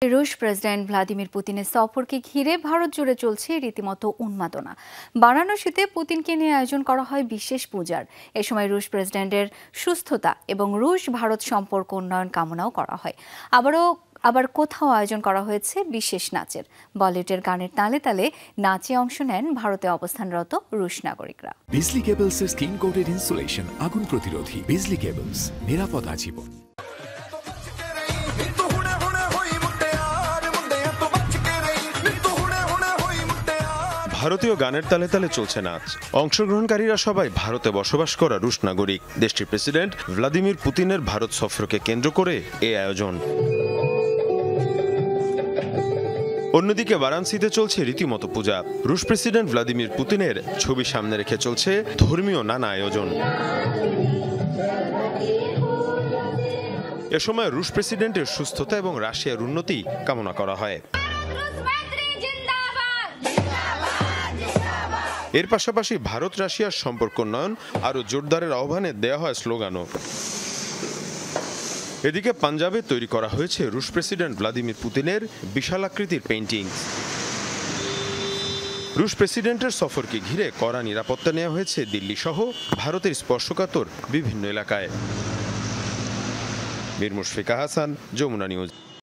রুশ president Vladimir পুতিনের সফরকে ঘিরে ভারত জুড়ে চলছে রীতিমতো উন্মাদনা। বারাণসীতে পুতিনকে নিয়ে আয়োজন করা হয় বিশেষ পূজার। এ সময় রুশ প্রেসিডেন্টের সুস্থতা এবং রুশ ভারত সম্পর্ক উন্নয়ন কামনাও করা হয়। আবার কোথাও আয়োজন করা হয়েছে বিশেষ নাচের। বলিউডের গানের তালে তালে নাচে অংশ নেন ভারতে অবস্থানরত রুশ নাগরিকরা। বিজলি কেবলসের স্কিন কোটেড ইনসুলেশন আগুন প্রতিরোধী। বিজলি কেবলস, নিরাপদ আজীবন। ভারতীয় গানের তালে তালে চলছে নাচ। অংশগ্রহণকারীরা সবাই ভারতে বসবাস করা রুশ নাগরিক। দেশটির প্রেসিডেন্ট ভ্লাদিমির পুতিনের ভারত সফরকে কেন্দ্র করে এই আয়োজন। অন্যদিকে বারাণসীতে চলছে রীতিমতো পূজা। রুশ প্রেসিডেন্ট ভ্লাদিমির পুতিনের ছবি সামনে রেখে চলছে ধর্মীয় নানা আয়োজন। এ সময় রুশ প্রেসিডেন্টের সুস্থতা এবং রাশিয়ার উন্নতি কামনা করা হয়। এর পাশাপাশি ভারত রাশিয়ার সম্পর্ক উন্নয়ন আরও জোরদারের আহ্বানে দেওয়া হয় স্লোগানও। এদিকে পাঞ্জাবে তৈরি করা হয়েছে রুশ প্রেসিডেন্ট ভ্লাদিমির পুতিনের বিশালাকৃতির পেইন্টিং। রুশ প্রেসিডেন্টের সফরকে ঘিরে কড়া নিরাপত্তা নেওয়া হয়েছে দিল্লি সহ ভারতের স্পর্শকাতর বিভিন্ন এলাকায়। মীর মুশফিকা হাসান, যমুনা নিউজ।